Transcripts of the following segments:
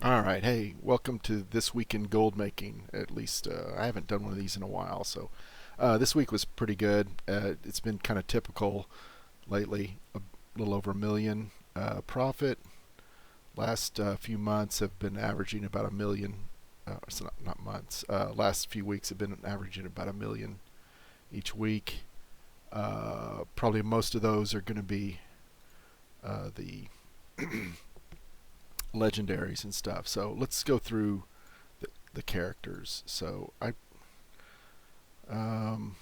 All right, hey, welcome to This Week in Goldmaking. At least I haven't done one of these in a while, so this week was pretty good. It's been kind of typical lately, a little over a million profit. Last few months have been averaging about a million. It's not months. Last few weeks have been averaging about a million each week. Probably most of those are going to be the legendaries and stuff. So let's go through the characters. Um,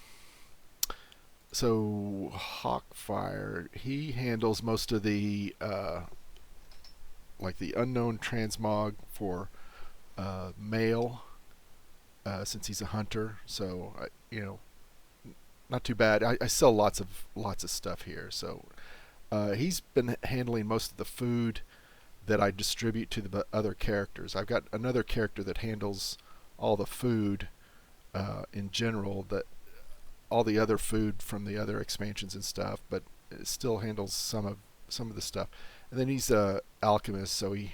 so Hawkfire, he handles most of the like the unknown transmog for male, since he's a hunter. So not too bad. I sell lots of stuff here. So he's been handling most of the food that I distribute to the other characters. I've got another character that handles all the food in general, that all the other food from the other expansions and stuff, but it still handles some of the stuff. And then he's a alchemist, so he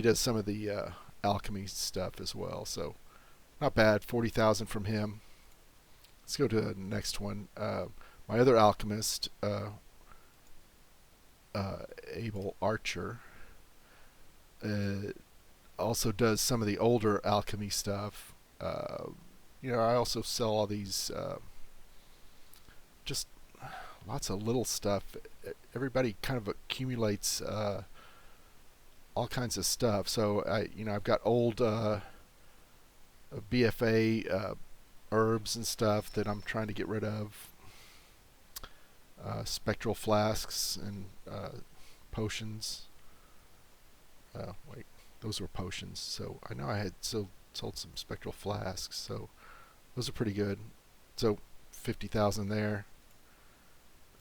does some of the alchemy stuff as well. So not bad. 40,000 from him. Let's go to the next one. My other alchemist, Abel Archer, uh, also does some of the older alchemy stuff. I also sell all these just lots of little stuff. Everybody kind of accumulates all kinds of stuff. So I've got old BFA herbs and stuff that I'm trying to get rid of. Spectral flasks and potions. Wait, those were potions. So I know I had sold some spectral flasks. So those are pretty good. So 50,000 there.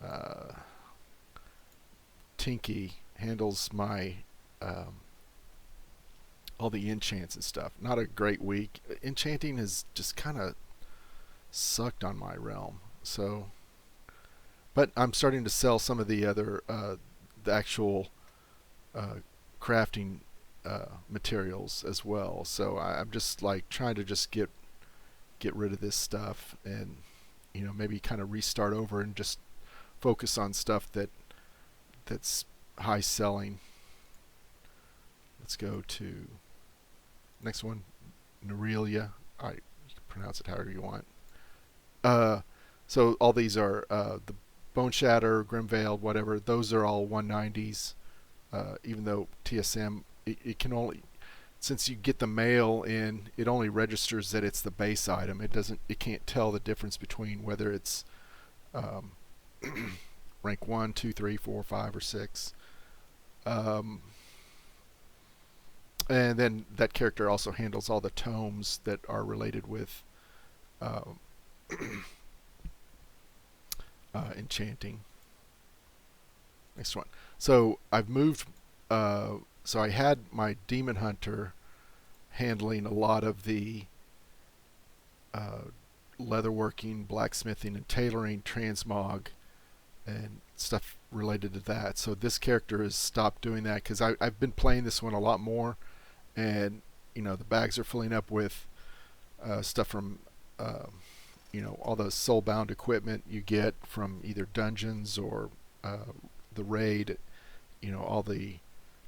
Uh, Tinky handles my all the enchants and stuff. Not a great week. Enchanting has just kind of sucked on my realm. So, but I'm starting to sell some of the other the actual uh, crafting materials as well. So I'm just like trying to just get rid of this stuff, and maybe kind of restart over and just focus on stuff that's high selling. Let's go to next one, Nerelia. I You can pronounce it however you want. Uh, so all these are the Bone Shatter, Grimveil, whatever. Those are all 190s. Even though TSM, it can only, since you get the mail in, it only registers that it's the base item. It can't tell the difference between whether it's um, rank 1, 2, 3, 4, 5, or 6. Um, and then that character also handles all the tomes that are related with um, enchanting. Next one. So I've moved. So I had my demon hunter handling a lot of the uh, leatherworking, blacksmithing, and tailoring transmog and stuff related to that. So this character has stopped doing that because I've been playing this one a lot more, and the bags are filling up with stuff from all the soulbound equipment you get from either dungeons or the raid. All the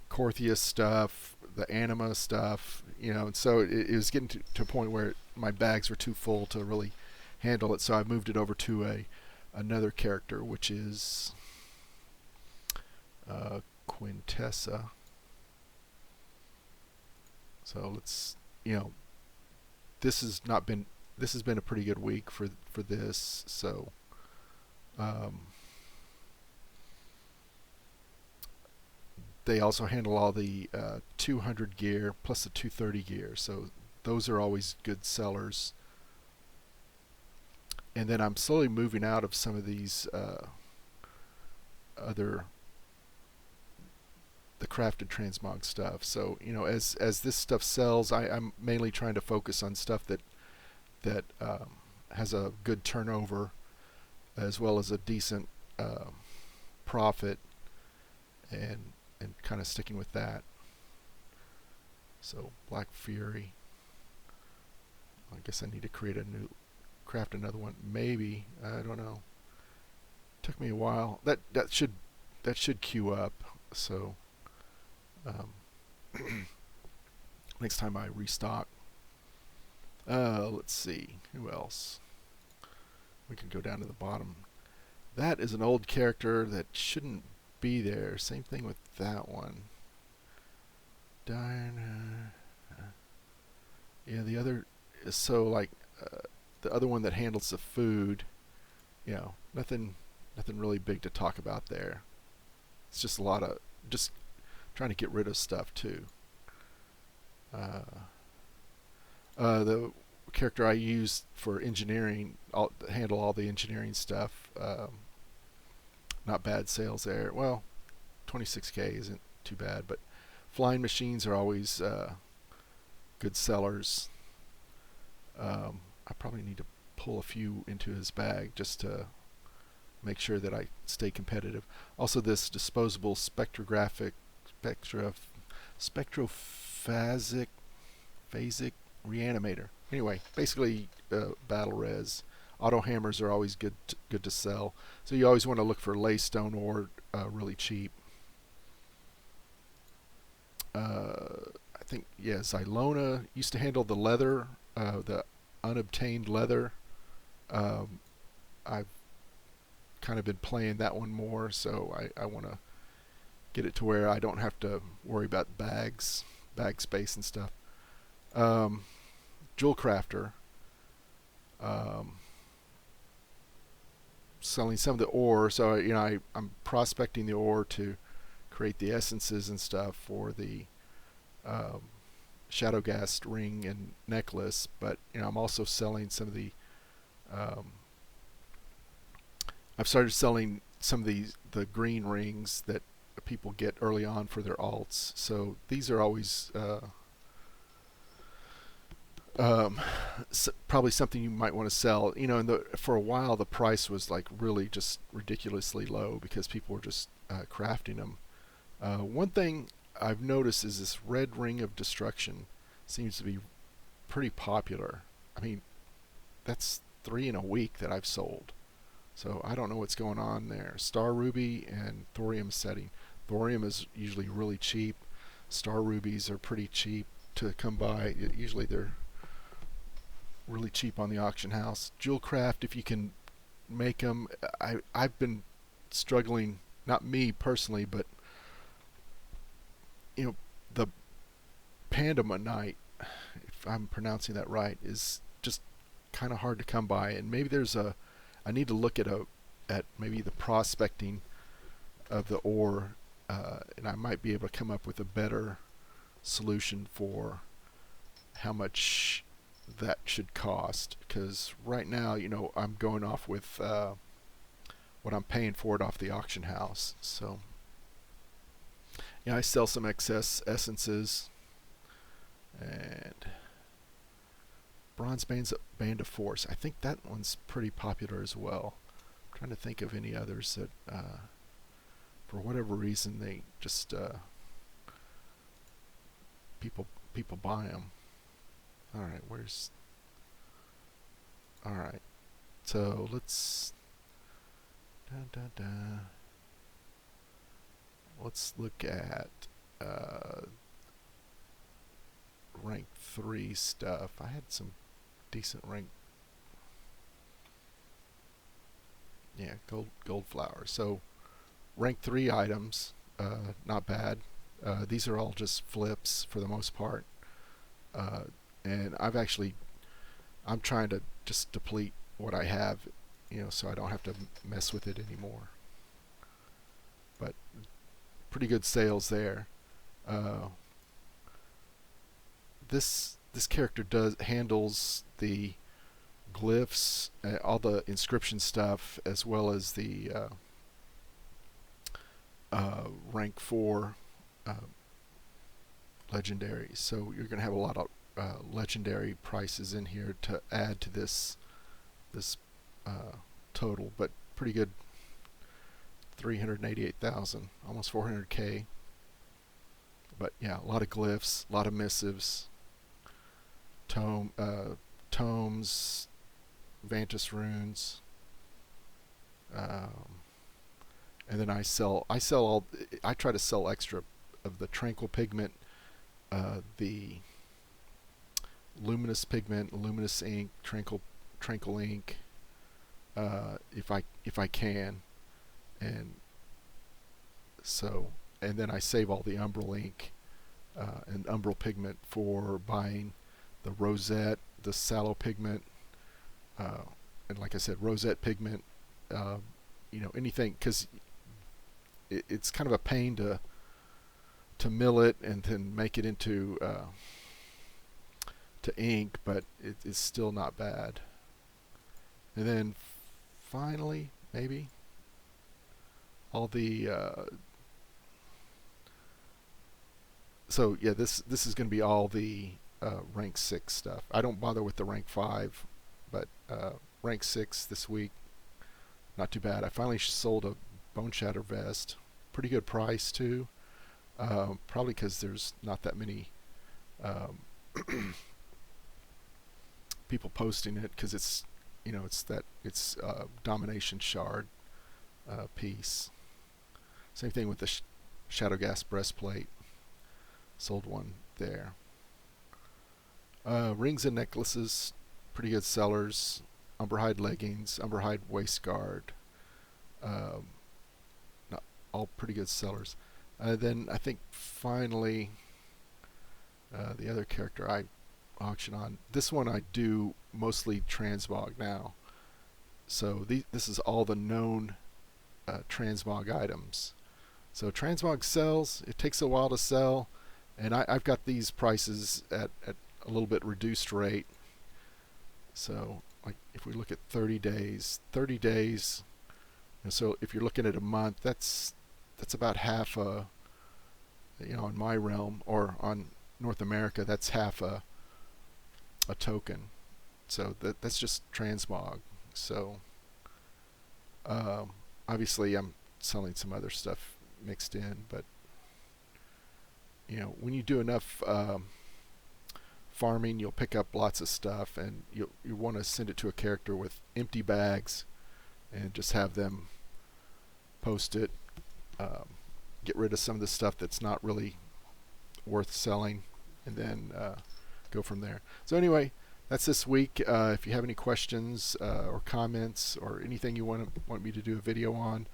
Cortheus stuff, the Anima stuff. And so it was getting to a point where my bags were too full to really handle it. So I moved it over to another character, which is Quintessa. So this has not been this has been a pretty good week for this. So um, they also handle all the 200 gear plus the 230 gear. So those are always good sellers. And then I'm slowly moving out of some of these other the crafted transmog stuff. So as this stuff sells, I'm mainly trying to focus on stuff that has a good turnover as well as a decent profit, and kind of sticking with that. So Black Fury. I guess I need to craft another one. Maybe, I don't know. Took me a while. That should queue up. So um, next time I restock. Let's see who else. We can go down to the bottom. That is an old character that shouldn't be there. Same thing with that one. Darn. Yeah, the other is so like the other one that handles the food. Nothing really big to talk about there. It's just a lot of just trying to get rid of stuff too. Uh, the character I use for engineering, handle all the engineering stuff. Not bad sales there. Well, 26K isn't too bad, but flying machines are always good sellers. I probably need to pull a few into his bag just to make sure that I stay competitive. Also, this disposable spectrophasic phasic reanimator. Anyway, basically battle res. Auto hammers are always good to sell. So you always want to look for laystone ore really cheap. I think Xylona used to handle the leather, the unobtained leather. I've kind of been playing that one more, so I want to get it to where I don't have to worry about bag space and stuff. Jewel crafter, um, selling some of the ore. So I'm prospecting the ore to create the essences and stuff for the um, Shadowgast ring and necklace. But I'm also selling some of the. I've started selling some of the green rings that people get early on for their alts. So these are always probably something you might want to sell. For a while the price was like really just ridiculously low because people were just crafting them. One thing I've noticed is this red ring of destruction seems to be pretty popular. I mean, that's 3 in a week that I've sold. So I don't know what's going on there. Star Ruby and Thorium setting. Thorium is usually really cheap. Star Rubies are pretty cheap to come by. Usually they're really cheap on the auction house. Jewel craft, if you can make them. I've been struggling, not me personally, but the Pandamonite, if I'm pronouncing that right, is just kind of hard to come by. And maybe I need to look at maybe the prospecting of the ore, and I might be able to come up with a better solution for how much that should cost. Because right now, I'm going off with what I'm paying for it off the auction house. So I sell some excess essences and Bronze Band of Force. I think that one's pretty popular as well. I'm trying to think of any others that, for whatever reason, they just people buy them. All right, all right. So let's let's look at rank 3 stuff. I had some decent rank. Yeah, gold flower. So rank 3 items, not bad. These are all just flips for the most part. And I'm trying to just deplete what I have, so I don't have to mess with it anymore. But pretty good sales there. This character handles the glyphs, all the inscription stuff, as well as the rank 4 legendaries. So you're going to have a lot of legendary prices in here to add to this total, but pretty good. 388,000, almost 400k. But yeah, a lot of glyphs, a lot of missives, tomes, Vantus runes, um, and then I try to sell extra of the tranquil pigment, the luminous pigment, luminous ink, tranquil ink, if I can, and so and then I save all the umbral ink and umbral pigment for buying the rosette, the sallow pigment, uh, and like I said, rosette pigment. Uh, anything, because it's kind of a pain to mill it and then make it into to ink, but it's still not bad. And then finally, maybe all the so yeah, this is going to be all the rank 6 stuff. I don't bother with the rank 5, but rank 6 this week, not too bad. I finally sold a Bone Shatter vest, pretty good price too. Probably because there's not that many um, people posting it, because it's domination shard piece. Same thing with the Shadowgas breastplate. Sold one there. Rings and necklaces, pretty good sellers. Umberhide leggings, Umberhide waist guard, um, not all pretty good sellers. Then I think finally the other character I auction on. This one I do mostly transmog now. So this is all the known transmog items. So transmog sells. It takes a while to sell, and I've got these prices at a little bit reduced rate. So like if we look at 30 days, and so if you're looking at a month, that's about half a, in my realm or on North America, that's half a token. So that's just transmog. So obviously I'm selling some other stuff mixed in, but when you do enough farming, you'll pick up lots of stuff, and you want to send it to a character with empty bags and just have them post it, get rid of some of the stuff that's not really worth selling, and then go from there. So anyway, that's this week. If you have any questions or comments or anything you want me to do a video on,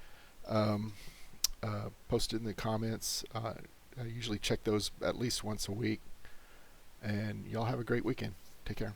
post it in the comments. I usually check those at least once a week. And y'all have a great weekend. Take care.